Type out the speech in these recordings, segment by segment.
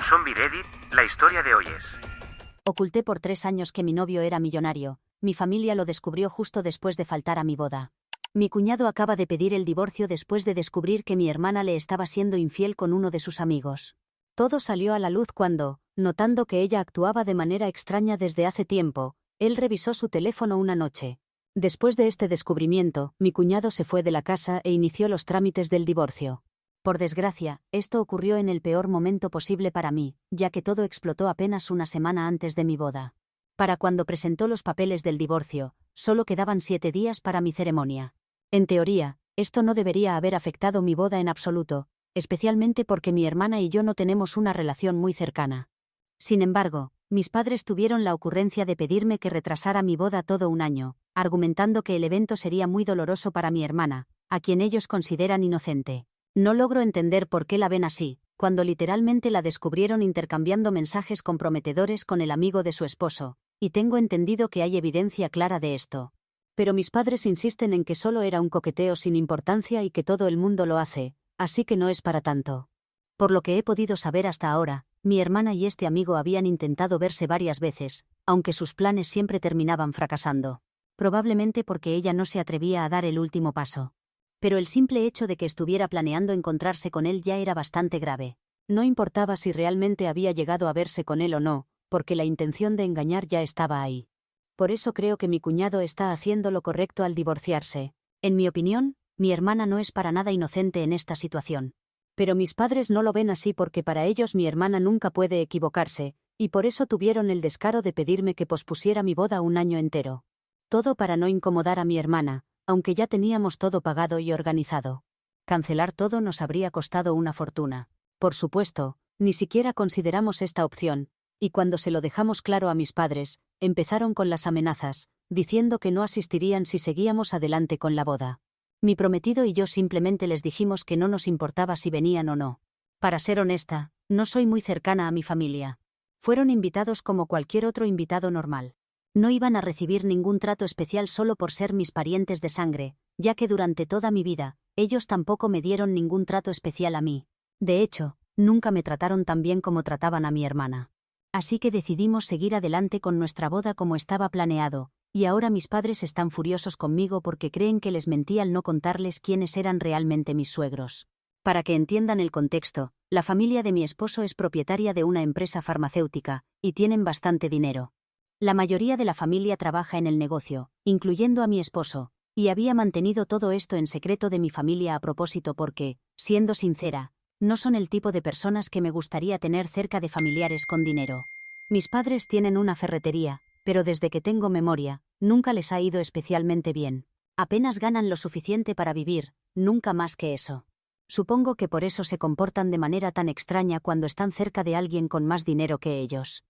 En Zombie Reddit, la historia de hoy es... Oculté por 3 años que mi novio era millonario. Mi familia lo descubrió justo después de faltar a mi boda. Mi cuñado acaba de pedir el divorcio después de descubrir que mi hermana le estaba siendo infiel con uno de sus amigos. Todo salió a la luz cuando, notando que ella actuaba de manera extraña desde hace tiempo, él revisó su teléfono una noche. Después de este descubrimiento, mi cuñado se fue de la casa e inició los trámites del divorcio. Por desgracia, esto ocurrió en el peor momento posible para mí, ya que todo explotó apenas una semana antes de mi boda. Para cuando presentó los papeles del divorcio, solo quedaban 7 días para mi ceremonia. En teoría, esto no debería haber afectado mi boda en absoluto, especialmente porque mi hermana y yo no tenemos una relación muy cercana. Sin embargo, mis padres tuvieron la ocurrencia de pedirme que retrasara mi boda todo un año, argumentando que el evento sería muy doloroso para mi hermana, a quien ellos consideran inocente. No logro entender por qué la ven así, cuando literalmente la descubrieron intercambiando mensajes comprometedores con el amigo de su esposo, y tengo entendido que hay evidencia clara de esto. Pero mis padres insisten en que solo era un coqueteo sin importancia y que todo el mundo lo hace, así que no es para tanto. Por lo que he podido saber hasta ahora, mi hermana y este amigo habían intentado verse varias veces, aunque sus planes siempre terminaban fracasando. Probablemente porque ella no se atrevía a dar el último paso. Pero el simple hecho de que estuviera planeando encontrarse con él ya era bastante grave. No importaba si realmente había llegado a verse con él o no, porque la intención de engañar ya estaba ahí. Por eso creo que mi cuñado está haciendo lo correcto al divorciarse. En mi opinión, mi hermana no es para nada inocente en esta situación. Pero mis padres no lo ven así porque para ellos mi hermana nunca puede equivocarse, y por eso tuvieron el descaro de pedirme que pospusiera mi boda un año entero. Todo para no incomodar a mi hermana, aunque ya teníamos todo pagado y organizado. Cancelar todo nos habría costado una fortuna. Por supuesto, ni siquiera consideramos esta opción, y cuando se lo dejamos claro a mis padres, empezaron con las amenazas, diciendo que no asistirían si seguíamos adelante con la boda. Mi prometido y yo simplemente les dijimos que no nos importaba si venían o no. Para ser honesta, no soy muy cercana a mi familia. Fueron invitados como cualquier otro invitado normal. No iban a recibir ningún trato especial solo por ser mis parientes de sangre, ya que durante toda mi vida, ellos tampoco me dieron ningún trato especial a mí. De hecho, nunca me trataron tan bien como trataban a mi hermana. Así que decidimos seguir adelante con nuestra boda como estaba planeado, y ahora mis padres están furiosos conmigo porque creen que les mentí al no contarles quiénes eran realmente mis suegros. Para que entiendan el contexto, la familia de mi esposo es propietaria de una empresa farmacéutica, y tienen bastante dinero. La mayoría de la familia trabaja en el negocio, incluyendo a mi esposo, y había mantenido todo esto en secreto de mi familia a propósito porque, siendo sincera, no son el tipo de personas que me gustaría tener cerca de familiares con dinero. Mis padres tienen una ferretería, pero desde que tengo memoria, nunca les ha ido especialmente bien. Apenas ganan lo suficiente para vivir, nunca más que eso. Supongo que por eso se comportan de manera tan extraña cuando están cerca de alguien con más dinero que ellos.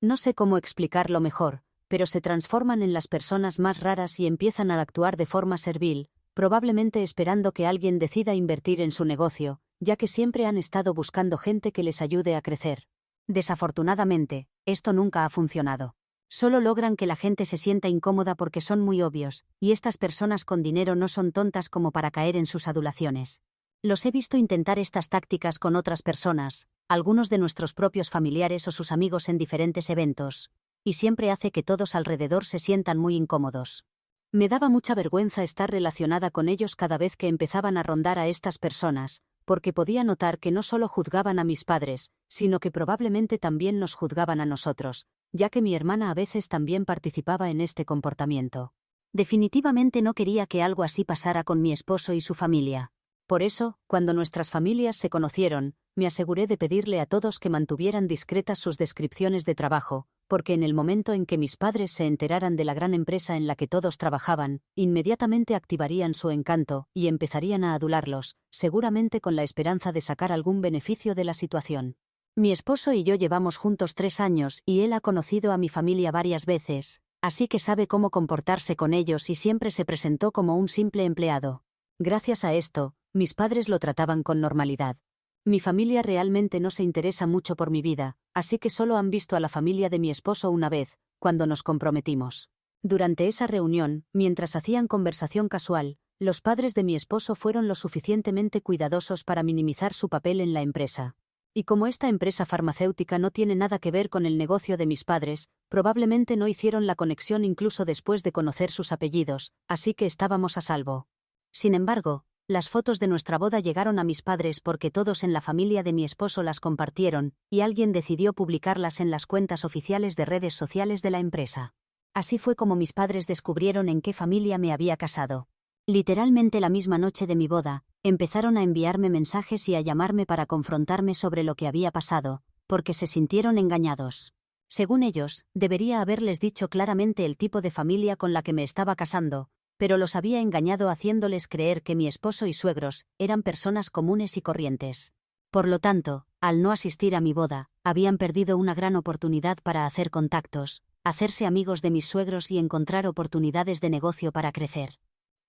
No sé cómo explicarlo mejor, pero se transforman en las personas más raras y empiezan a actuar de forma servil, probablemente esperando que alguien decida invertir en su negocio, ya que siempre han estado buscando gente que les ayude a crecer. Desafortunadamente, esto nunca ha funcionado. Solo logran que la gente se sienta incómoda porque son muy obvios, y estas personas con dinero no son tontas como para caer en sus adulaciones. Los he visto intentar estas tácticas con otras personas, algunos de nuestros propios familiares o sus amigos en diferentes eventos, y siempre hace que todos alrededor se sientan muy incómodos. Me daba mucha vergüenza estar relacionada con ellos cada vez que empezaban a rondar a estas personas, porque podía notar que no solo juzgaban a mis padres, sino que probablemente también nos juzgaban a nosotros, ya que mi hermana a veces también participaba en este comportamiento. Definitivamente no quería que algo así pasara con mi esposo y su familia. Por eso, cuando nuestras familias se conocieron, me aseguré de pedirle a todos que mantuvieran discretas sus descripciones de trabajo, porque en el momento en que mis padres se enteraran de la gran empresa en la que todos trabajaban, inmediatamente activarían su encanto y empezarían a adularlos, seguramente con la esperanza de sacar algún beneficio de la situación. Mi esposo y yo llevamos juntos 3 años y él ha conocido a mi familia varias veces, así que sabe cómo comportarse con ellos y siempre se presentó como un simple empleado. Gracias a esto, mis padres lo trataban con normalidad. Mi familia realmente no se interesa mucho por mi vida, así que solo han visto a la familia de mi esposo una vez, cuando nos comprometimos. Durante esa reunión, mientras hacían conversación casual, los padres de mi esposo fueron lo suficientemente cuidadosos para minimizar su papel en la empresa. Y como esta empresa farmacéutica no tiene nada que ver con el negocio de mis padres, probablemente no hicieron la conexión incluso después de conocer sus apellidos, así que estábamos a salvo. Sin embargo, las fotos de nuestra boda llegaron a mis padres porque todos en la familia de mi esposo las compartieron, y alguien decidió publicarlas en las cuentas oficiales de redes sociales de la empresa. Así fue como mis padres descubrieron en qué familia me había casado. Literalmente la misma noche de mi boda, empezaron a enviarme mensajes y a llamarme para confrontarme sobre lo que había pasado, porque se sintieron engañados. Según ellos, debería haberles dicho claramente el tipo de familia con la que me estaba casando, pero los había engañado haciéndoles creer que mi esposo y suegros eran personas comunes y corrientes. Por lo tanto, al no asistir a mi boda, habían perdido una gran oportunidad para hacer contactos, hacerse amigos de mis suegros y encontrar oportunidades de negocio para crecer.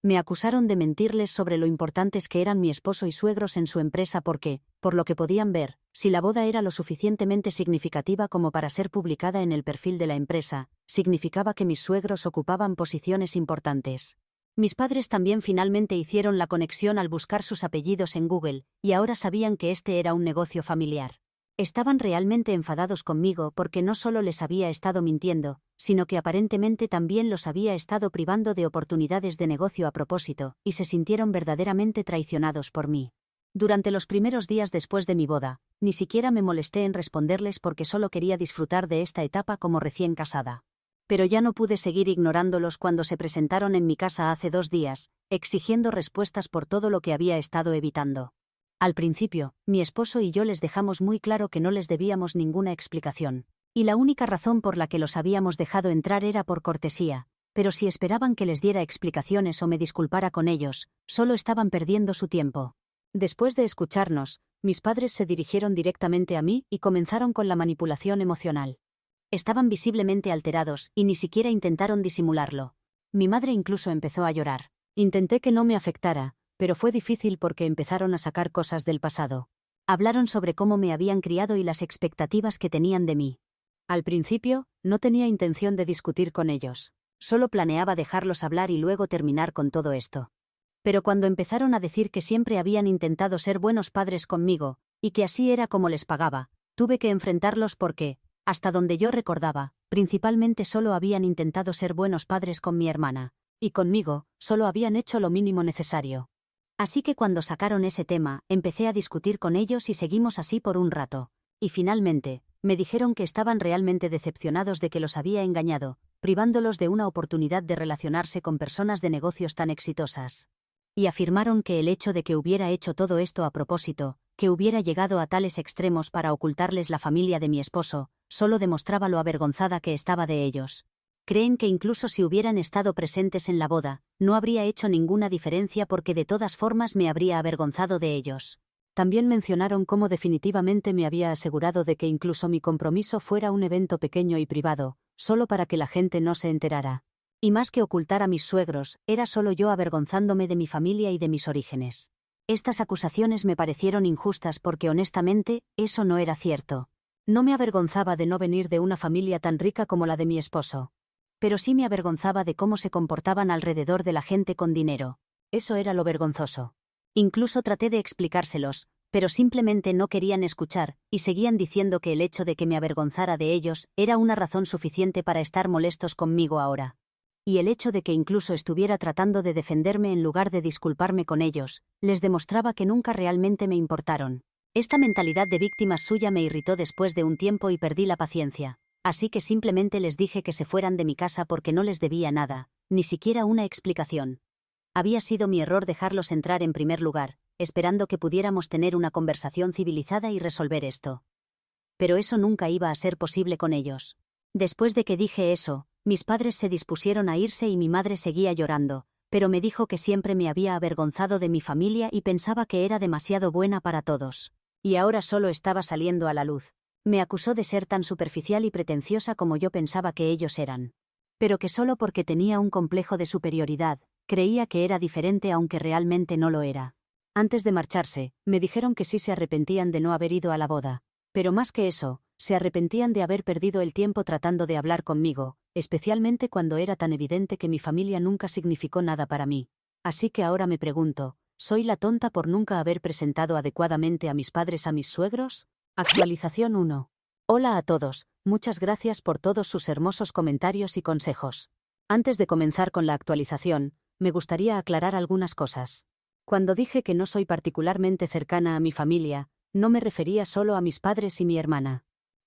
Me acusaron de mentirles sobre lo importantes que eran mi esposo y suegros en su empresa porque, por lo que podían ver, si la boda era lo suficientemente significativa como para ser publicada en el perfil de la empresa, significaba que mis suegros ocupaban posiciones importantes. Mis padres también finalmente hicieron la conexión al buscar sus apellidos en Google, y ahora sabían que este era un negocio familiar. Estaban realmente enfadados conmigo porque no solo les había estado mintiendo, sino que aparentemente también los había estado privando de oportunidades de negocio a propósito, y se sintieron verdaderamente traicionados por mí. Durante los primeros días después de mi boda, ni siquiera me molesté en responderles porque solo quería disfrutar de esta etapa como recién casada. Pero ya no pude seguir ignorándolos cuando se presentaron en mi casa hace 2 días, exigiendo respuestas por todo lo que había estado evitando. Al principio, mi esposo y yo les dejamos muy claro que no les debíamos ninguna explicación. Y la única razón por la que los habíamos dejado entrar era por cortesía, pero si esperaban que les diera explicaciones o me disculpara con ellos, solo estaban perdiendo su tiempo. Después de escucharnos, mis padres se dirigieron directamente a mí y comenzaron con la manipulación emocional. Estaban visiblemente alterados y ni siquiera intentaron disimularlo. Mi madre incluso empezó a llorar. Intenté que no me afectara, pero fue difícil porque empezaron a sacar cosas del pasado. Hablaron sobre cómo me habían criado y las expectativas que tenían de mí. Al principio, no tenía intención de discutir con ellos. Solo planeaba dejarlos hablar y luego terminar con todo esto. Pero cuando empezaron a decir que siempre habían intentado ser buenos padres conmigo, y que así era como les pagaba, tuve que enfrentarlos porque, hasta donde yo recordaba, principalmente solo habían intentado ser buenos padres con mi hermana, y conmigo, solo habían hecho lo mínimo necesario. Así que cuando sacaron ese tema, empecé a discutir con ellos y seguimos así por un rato. Y finalmente, me dijeron que estaban realmente decepcionados de que los había engañado, privándolos de una oportunidad de relacionarse con personas de negocios tan exitosas. Y afirmaron que el hecho de que hubiera hecho todo esto a propósito, que hubiera llegado a tales extremos para ocultarles la familia de mi esposo, solo demostraba lo avergonzada que estaba de ellos. Creen que incluso si hubieran estado presentes en la boda, no habría hecho ninguna diferencia porque de todas formas me habría avergonzado de ellos. También mencionaron cómo definitivamente me había asegurado de que incluso mi compromiso fuera un evento pequeño y privado, solo para que la gente no se enterara. Y más que ocultar a mis suegros, era solo yo avergonzándome de mi familia y de mis orígenes. Estas acusaciones me parecieron injustas porque honestamente, eso no era cierto. No me avergonzaba de no venir de una familia tan rica como la de mi esposo. Pero sí me avergonzaba de cómo se comportaban alrededor de la gente con dinero. Eso era lo vergonzoso. Incluso traté de explicárselos, pero simplemente no querían escuchar, y seguían diciendo que el hecho de que me avergonzara de ellos era una razón suficiente para estar molestos conmigo ahora. Y el hecho de que incluso estuviera tratando de defenderme en lugar de disculparme con ellos, les demostraba que nunca realmente me importaron. Esta mentalidad de víctima suya me irritó después de un tiempo y perdí la paciencia. Así que simplemente les dije que se fueran de mi casa porque no les debía nada, ni siquiera una explicación. Había sido mi error dejarlos entrar en primer lugar, esperando que pudiéramos tener una conversación civilizada y resolver esto. Pero eso nunca iba a ser posible con ellos. Después de que dije eso, mis padres se dispusieron a irse y mi madre seguía llorando, pero me dijo que siempre me había avergonzado de mi familia y pensaba que era demasiado buena para todos. Y ahora solo estaba saliendo a la luz. Me acusó de ser tan superficial y pretenciosa como yo pensaba que ellos eran. Pero que solo porque tenía un complejo de superioridad, creía que era diferente aunque realmente no lo era. Antes de marcharse, me dijeron que sí se arrepentían de no haber ido a la boda. Pero más que eso, se arrepentían de haber perdido el tiempo tratando de hablar conmigo, especialmente cuando era tan evidente que mi familia nunca significó nada para mí. Así que ahora me pregunto, ¿soy la tonta por nunca haber presentado adecuadamente a mis padres a mis suegros? Actualización 1. Hola a todos, muchas gracias por todos sus hermosos comentarios y consejos. Antes de comenzar con la actualización, me gustaría aclarar algunas cosas. Cuando dije que no soy particularmente cercana a mi familia, no me refería solo a mis padres y mi hermana.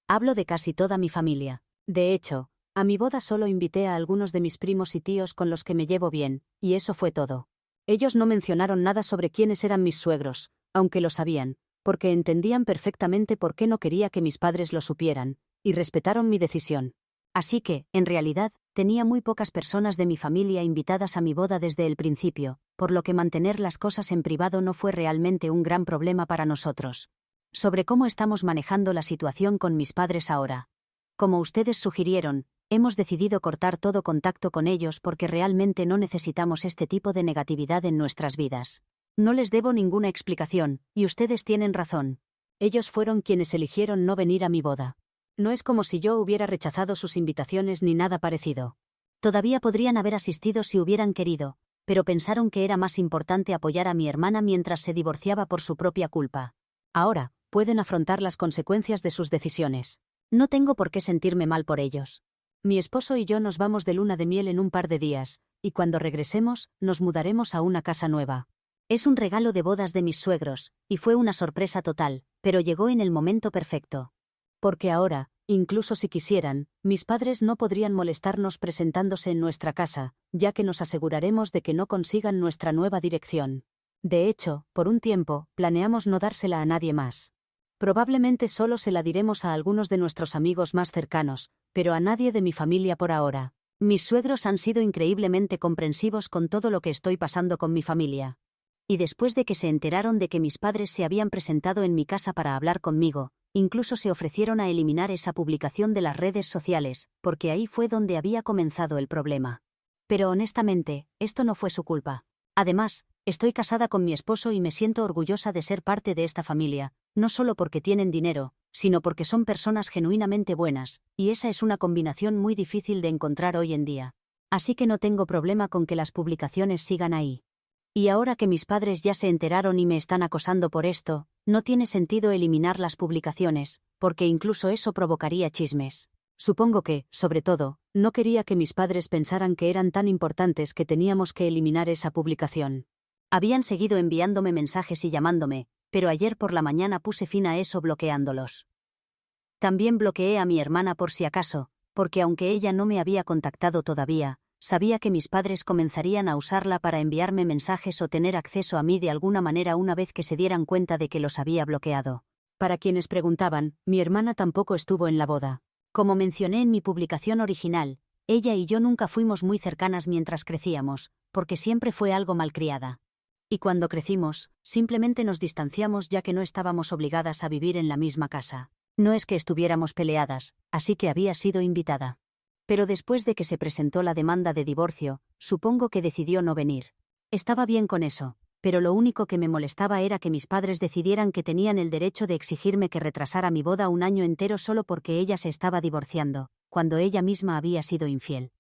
Hablo de casi toda mi familia. De hecho, a mi boda solo invité a algunos de mis primos y tíos con los que me llevo bien, y eso fue todo. Ellos no mencionaron nada sobre quiénes eran mis suegros, aunque lo sabían, porque entendían perfectamente por qué no quería que mis padres lo supieran, y respetaron mi decisión. Así que, en realidad, tenía muy pocas personas de mi familia invitadas a mi boda desde el principio, por lo que mantener las cosas en privado no fue realmente un gran problema para nosotros. Sobre cómo estamos manejando la situación con mis padres ahora. Como ustedes sugirieron, hemos decidido cortar todo contacto con ellos porque realmente no necesitamos este tipo de negatividad en nuestras vidas. No les debo ninguna explicación, y ustedes tienen razón. Ellos fueron quienes eligieron no venir a mi boda. No es como si yo hubiera rechazado sus invitaciones ni nada parecido. Todavía podrían haber asistido si hubieran querido, pero pensaron que era más importante apoyar a mi hermana mientras se divorciaba por su propia culpa. Ahora, pueden afrontar las consecuencias de sus decisiones. No tengo por qué sentirme mal por ellos. Mi esposo y yo nos vamos de luna de miel en un par de días, y cuando regresemos, nos mudaremos a una casa nueva. Es un regalo de bodas de mis suegros, y fue una sorpresa total, pero llegó en el momento perfecto. Porque ahora, incluso si quisieran, mis padres no podrían molestarnos presentándose en nuestra casa, ya que nos aseguraremos de que no consigan nuestra nueva dirección. De hecho, por un tiempo, planeamos no dársela a nadie más. Probablemente solo se la diremos a algunos de nuestros amigos más cercanos, pero a nadie de mi familia por ahora. Mis suegros han sido increíblemente comprensivos con todo lo que estoy pasando con mi familia. Y después de que se enteraron de que mis padres se habían presentado en mi casa para hablar conmigo, incluso se ofrecieron a eliminar esa publicación de las redes sociales, porque ahí fue donde había comenzado el problema. Pero honestamente, esto no fue su culpa. Además, estoy casada con mi esposo y me siento orgullosa de ser parte de esta familia, no solo porque tienen dinero, sino porque son personas genuinamente buenas, y esa es una combinación muy difícil de encontrar hoy en día. Así que no tengo problema con que las publicaciones sigan ahí. Y ahora que mis padres ya se enteraron y me están acosando por esto, no tiene sentido eliminar las publicaciones, porque incluso eso provocaría chismes. Supongo que, sobre todo, no quería que mis padres pensaran que eran tan importantes que teníamos que eliminar esa publicación. Habían seguido enviándome mensajes y llamándome, pero ayer por la mañana puse fin a eso bloqueándolos. También bloqueé a mi hermana por si acaso, porque aunque ella no me había contactado todavía, sabía que mis padres comenzarían a usarla para enviarme mensajes o tener acceso a mí de alguna manera una vez que se dieran cuenta de que los había bloqueado. Para quienes preguntaban, mi hermana tampoco estuvo en la boda. Como mencioné en mi publicación original, ella y yo nunca fuimos muy cercanas mientras crecíamos, porque siempre fue algo malcriada. Y cuando crecimos, simplemente nos distanciamos ya que no estábamos obligadas a vivir en la misma casa. No es que estuviéramos peleadas, así que había sido invitada. Pero después de que se presentó la demanda de divorcio, supongo que decidió no venir. Estaba bien con eso, pero lo único que me molestaba era que mis padres decidieran que tenían el derecho de exigirme que retrasara mi boda un año entero solo porque ella se estaba divorciando, cuando ella misma había sido infiel.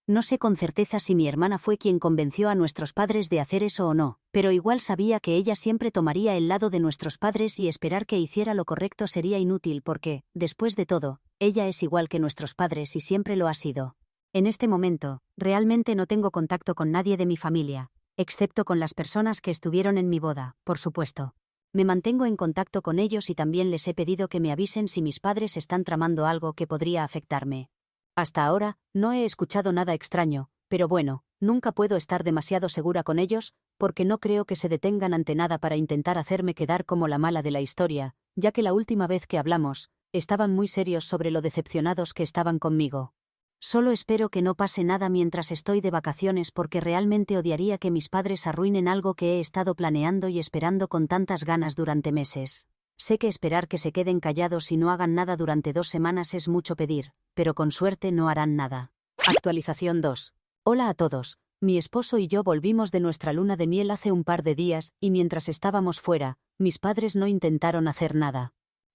No sé con certeza si mi hermana fue quien convenció a nuestros padres de hacer eso o no, pero igual sabía que ella siempre tomaría el lado de nuestros padres y esperar que hiciera lo correcto sería inútil porque, después de todo, ella es igual que nuestros padres y siempre lo ha sido. En este momento, realmente no tengo contacto con nadie de mi familia, excepto con las personas que estuvieron en mi boda, por supuesto. Me mantengo en contacto con ellos y también les he pedido que me avisen si mis padres están tramando algo que podría afectarme. Hasta ahora, no he escuchado nada extraño, pero bueno, nunca puedo estar demasiado segura con ellos, porque no creo que se detengan ante nada para intentar hacerme quedar como la mala de la historia, ya que la última vez que hablamos, estaban muy serios sobre lo decepcionados que estaban conmigo. Solo espero que no pase nada mientras estoy de vacaciones porque realmente odiaría que mis padres arruinen algo que he estado planeando y esperando con tantas ganas durante meses. Sé que esperar que se queden callados y no hagan nada durante 2 semanas es mucho pedir, pero con suerte no harán nada. Actualización 2. Hola a todos. Mi esposo y yo volvimos de nuestra luna de miel hace un par de días y mientras estábamos fuera, mis padres no intentaron hacer nada.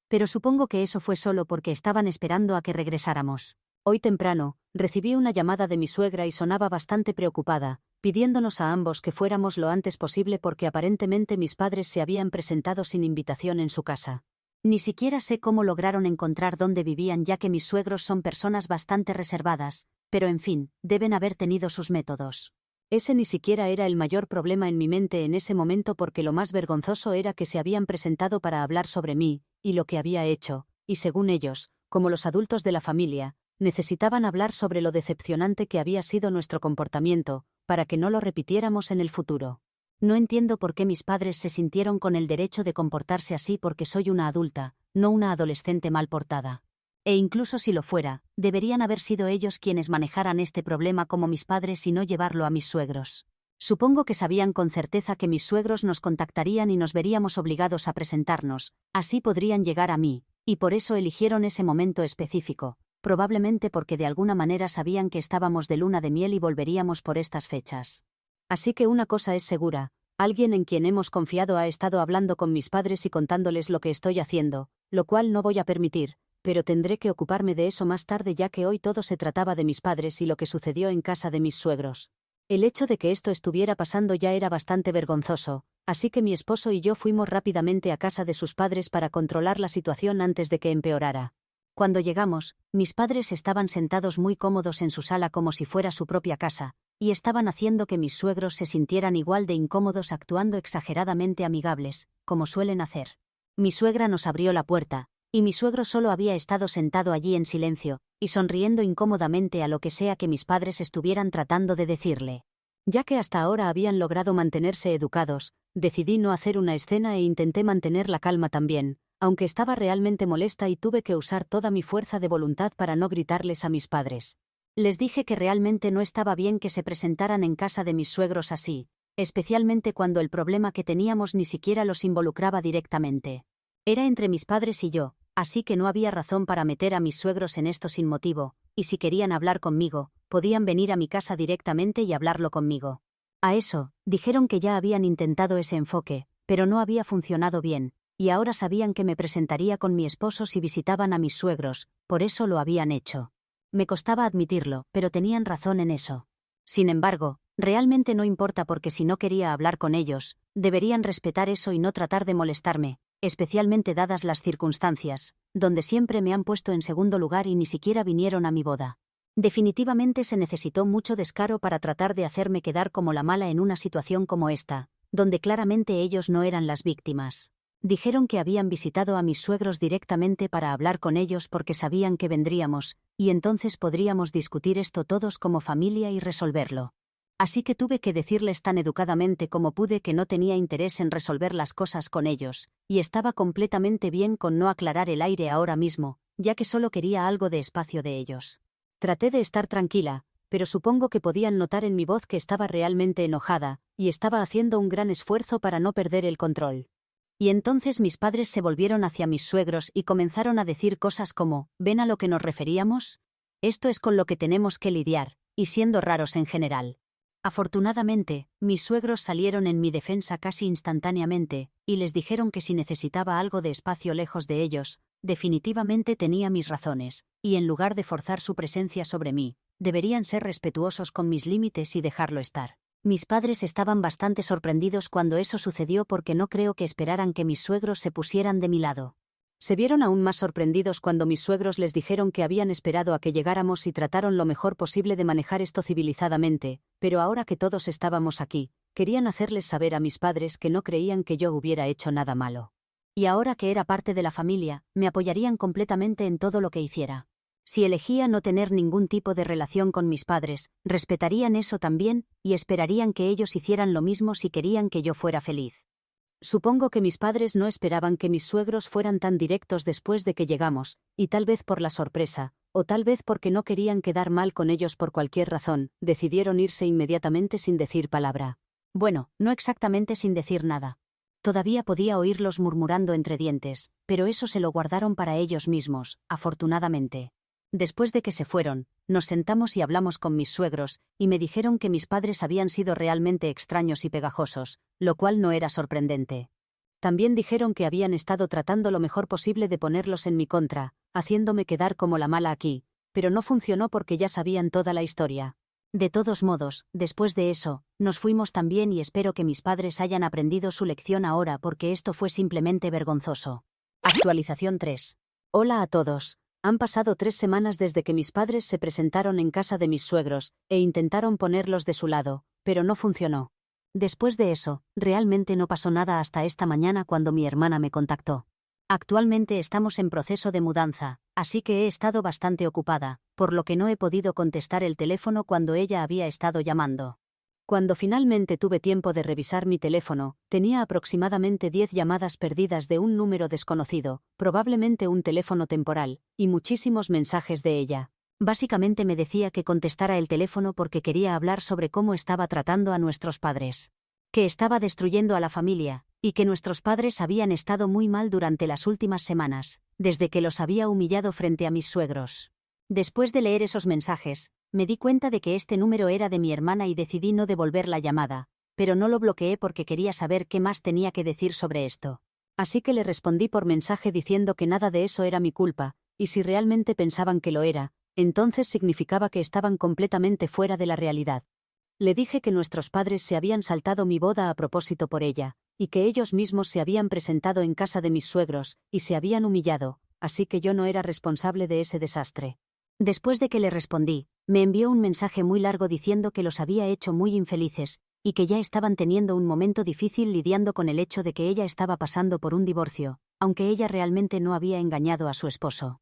Pero supongo que eso fue solo porque estaban esperando a que regresáramos. Hoy temprano, recibí una llamada de mi suegra y sonaba bastante preocupada, pidiéndonos a ambos que fuéramos lo antes posible porque aparentemente mis padres se habían presentado sin invitación en su casa. Ni siquiera sé cómo lograron encontrar dónde vivían, ya que mis suegros son personas bastante reservadas, pero en fin, deben haber tenido sus métodos. Ese ni siquiera era el mayor problema en mi mente en ese momento, porque lo más vergonzoso era que se habían presentado para hablar sobre mí, y lo que había hecho, y según ellos, como los adultos de la familia, necesitaban hablar sobre lo decepcionante que había sido nuestro comportamiento, para que no lo repitiéramos en el futuro. No entiendo por qué mis padres se sintieron con el derecho de comportarse así, porque soy una adulta, no una adolescente mal portada. E incluso si lo fuera, deberían haber sido ellos quienes manejaran este problema como mis padres y no llevarlo a mis suegros. Supongo que sabían con certeza que mis suegros nos contactarían y nos veríamos obligados a presentarnos, así podrían llegar a mí, y por eso eligieron ese momento específico, probablemente porque de alguna manera sabían que estábamos de luna de miel y volveríamos por estas fechas. Así que una cosa es segura, alguien en quien hemos confiado ha estado hablando con mis padres y contándoles lo que estoy haciendo, lo cual no voy a permitir, pero tendré que ocuparme de eso más tarde, ya que hoy todo se trataba de mis padres y lo que sucedió en casa de mis suegros. El hecho de que esto estuviera pasando ya era bastante vergonzoso, así que mi esposo y yo fuimos rápidamente a casa de sus padres para controlar la situación antes de que empeorara. Cuando llegamos, mis padres estaban sentados muy cómodos en su sala como si fuera su propia casa, y estaban haciendo que mis suegros se sintieran igual de incómodos, actuando exageradamente amigables, como suelen hacer. Mi suegra nos abrió la puerta, y mi suegro solo había estado sentado allí en silencio, y sonriendo incómodamente a lo que sea que mis padres estuvieran tratando de decirle. Ya que hasta ahora habían logrado mantenerse educados, decidí no hacer una escena e intenté mantener la calma también, aunque estaba realmente molesta y tuve que usar toda mi fuerza de voluntad para no gritarles a mis padres. Les dije que realmente no estaba bien que se presentaran en casa de mis suegros así, especialmente cuando el problema que teníamos ni siquiera los involucraba directamente. Era entre mis padres y yo, así que no había razón para meter a mis suegros en esto sin motivo, y si querían hablar conmigo, podían venir a mi casa directamente y hablarlo conmigo. A eso, dijeron que ya habían intentado ese enfoque, pero no había funcionado bien, y ahora sabían que me presentaría con mi esposo si visitaban a mis suegros, por eso lo habían hecho. Me costaba admitirlo, pero tenían razón en eso. Sin embargo, realmente no importa, porque si no quería hablar con ellos, deberían respetar eso y no tratar de molestarme, especialmente dadas las circunstancias, donde siempre me han puesto en segundo lugar y ni siquiera vinieron a mi boda. Definitivamente se necesitó mucho descaro para tratar de hacerme quedar como la mala en una situación como esta, donde claramente ellos no eran las víctimas. Dijeron que habían visitado a mis suegros directamente para hablar con ellos porque sabían que vendríamos, y entonces podríamos discutir esto todos como familia y resolverlo. Así que tuve que decirles tan educadamente como pude que no tenía interés en resolver las cosas con ellos, y estaba completamente bien con no aclarar el aire ahora mismo, ya que solo quería algo de espacio de ellos. Traté de estar tranquila, pero supongo que podían notar en mi voz que estaba realmente enojada, y estaba haciendo un gran esfuerzo para no perder el control. Y entonces mis padres se volvieron hacia mis suegros y comenzaron a decir cosas como: ¿ven a lo que nos referíamos? Esto es con lo que tenemos que lidiar, y siendo raros en general. Afortunadamente, mis suegros salieron en mi defensa casi instantáneamente, y les dijeron que si necesitaba algo de espacio lejos de ellos, definitivamente tenía mis razones, y en lugar de forzar su presencia sobre mí, deberían ser respetuosos con mis límites y dejarlo estar. Mis padres estaban bastante sorprendidos cuando eso sucedió, porque no creo que esperaran que mis suegros se pusieran de mi lado. Se vieron aún más sorprendidos cuando mis suegros les dijeron que habían esperado a que llegáramos y trataron lo mejor posible de manejar esto civilizadamente, pero ahora que todos estábamos aquí, querían hacerles saber a mis padres que no creían que yo hubiera hecho nada malo. Y ahora que era parte de la familia, me apoyarían completamente en todo lo que hiciera. Si elegía no tener ningún tipo de relación con mis padres, respetarían eso también, y esperarían que ellos hicieran lo mismo si querían que yo fuera feliz. Supongo que mis padres no esperaban que mis suegros fueran tan directos después de que llegamos, y tal vez por la sorpresa, o tal vez porque no querían quedar mal con ellos por cualquier razón, decidieron irse inmediatamente sin decir palabra. Bueno, no exactamente sin decir nada. Todavía podía oírlos murmurando entre dientes, pero eso se lo guardaron para ellos mismos, afortunadamente. Después de que se fueron, nos sentamos y hablamos con mis suegros, y me dijeron que mis padres habían sido realmente extraños y pegajosos, lo cual no era sorprendente. También dijeron que habían estado tratando lo mejor posible de ponerlos en mi contra, haciéndome quedar como la mala aquí, pero no funcionó porque ya sabían toda la historia. De todos modos, después de eso, nos fuimos también, y espero que mis padres hayan aprendido su lección ahora, porque esto fue simplemente vergonzoso. Actualización 3. Hola a todos. Han pasado 3 semanas desde que mis padres se presentaron en casa de mis suegros, e intentaron ponerlos de su lado, pero no funcionó. Después de eso, realmente no pasó nada hasta esta mañana cuando mi hermana me contactó. Actualmente estamos en proceso de mudanza, así que he estado bastante ocupada, por lo que no he podido contestar el teléfono cuando ella había estado llamando. Cuando finalmente tuve tiempo de revisar mi teléfono, tenía aproximadamente 10 llamadas perdidas de un número desconocido, probablemente un teléfono temporal, y muchísimos mensajes de ella. Básicamente me decía que contestara el teléfono porque quería hablar sobre cómo estaba tratando a nuestros padres. Que estaba destruyendo a la familia, y que nuestros padres habían estado muy mal durante las últimas semanas, desde que los había humillado frente a mis suegros. Después de leer esos mensajes, me di cuenta de que este número era de mi hermana y decidí no devolver la llamada, pero no lo bloqueé porque quería saber qué más tenía que decir sobre esto. Así que le respondí por mensaje diciendo que nada de eso era mi culpa, y si realmente pensaban que lo era, entonces significaba que estaban completamente fuera de la realidad. Le dije que nuestros padres se habían saltado mi boda a propósito por ella, y que ellos mismos se habían presentado en casa de mis suegros, y se habían humillado, así que yo no era responsable de ese desastre. Después de que le respondí, me envió un mensaje muy largo diciendo que los había hecho muy infelices, y que ya estaban teniendo un momento difícil lidiando con el hecho de que ella estaba pasando por un divorcio, aunque ella realmente no había engañado a su esposo.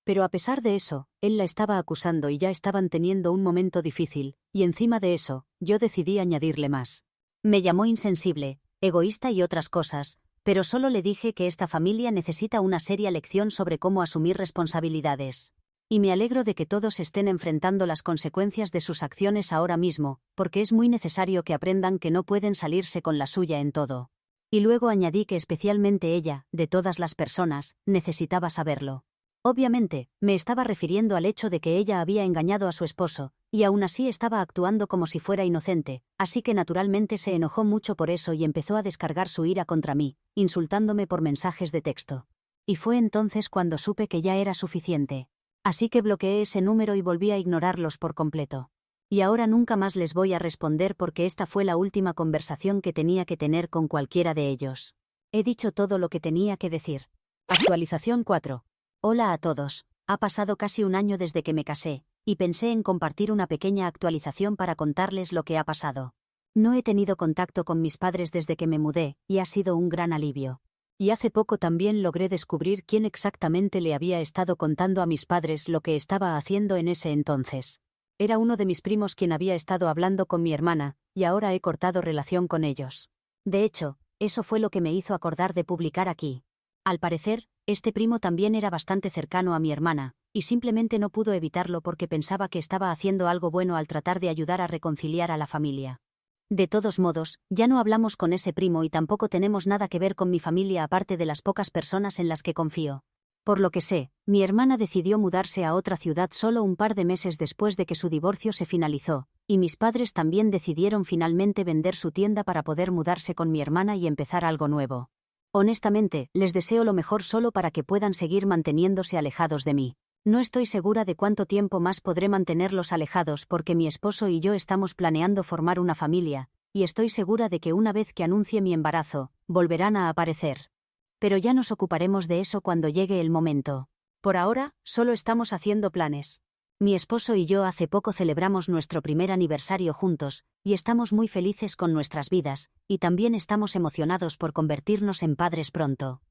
Pero a pesar de eso, él la estaba acusando y ya estaban teniendo un momento difícil, y encima de eso, yo decidí añadirle más. Me llamó insensible, egoísta y otras cosas, pero solo le dije que esta familia necesita una seria lección sobre cómo asumir responsabilidades. Y me alegro de que todos estén enfrentando las consecuencias de sus acciones ahora mismo, porque es muy necesario que aprendan que no pueden salirse con la suya en todo. Y luego añadí que especialmente ella, de todas las personas, necesitaba saberlo. Obviamente, me estaba refiriendo al hecho de que ella había engañado a su esposo, y aún así estaba actuando como si fuera inocente, así que naturalmente se enojó mucho por eso y empezó a descargar su ira contra mí, insultándome por mensajes de texto. Y fue entonces cuando supe que ya era suficiente. Así que bloqueé ese número y volví a ignorarlos por completo. Y ahora nunca más les voy a responder porque esta fue la última conversación que tenía que tener con cualquiera de ellos. He dicho todo lo que tenía que decir. Actualización 4. Hola a todos. Ha pasado casi un año desde que me casé, y pensé en compartir una pequeña actualización para contarles lo que ha pasado. No he tenido contacto con mis padres desde que me mudé, y ha sido un gran alivio. Y hace poco también logré descubrir quién exactamente le había estado contando a mis padres lo que estaba haciendo en ese entonces. Era uno de mis primos quien había estado hablando con mi hermana, y ahora he cortado relación con ellos. De hecho, eso fue lo que me hizo acordar de publicar aquí. Al parecer, este primo también era bastante cercano a mi hermana, y simplemente no pudo evitarlo porque pensaba que estaba haciendo algo bueno al tratar de ayudar a reconciliar a la familia. De todos modos, ya no hablamos con ese primo y tampoco tenemos nada que ver con mi familia aparte de las pocas personas en las que confío. Por lo que sé, mi hermana decidió mudarse a otra ciudad solo un par de meses después de que su divorcio se finalizó, y mis padres también decidieron finalmente vender su tienda para poder mudarse con mi hermana y empezar algo nuevo. Honestamente, les deseo lo mejor solo para que puedan seguir manteniéndose alejados de mí. No estoy segura de cuánto tiempo más podré mantenerlos alejados porque mi esposo y yo estamos planeando formar una familia, y estoy segura de que una vez que anuncie mi embarazo, volverán a aparecer. Pero ya nos ocuparemos de eso cuando llegue el momento. Por ahora, solo estamos haciendo planes. Mi esposo y yo hace poco celebramos nuestro primer aniversario juntos, y estamos muy felices con nuestras vidas, y también estamos emocionados por convertirnos en padres pronto.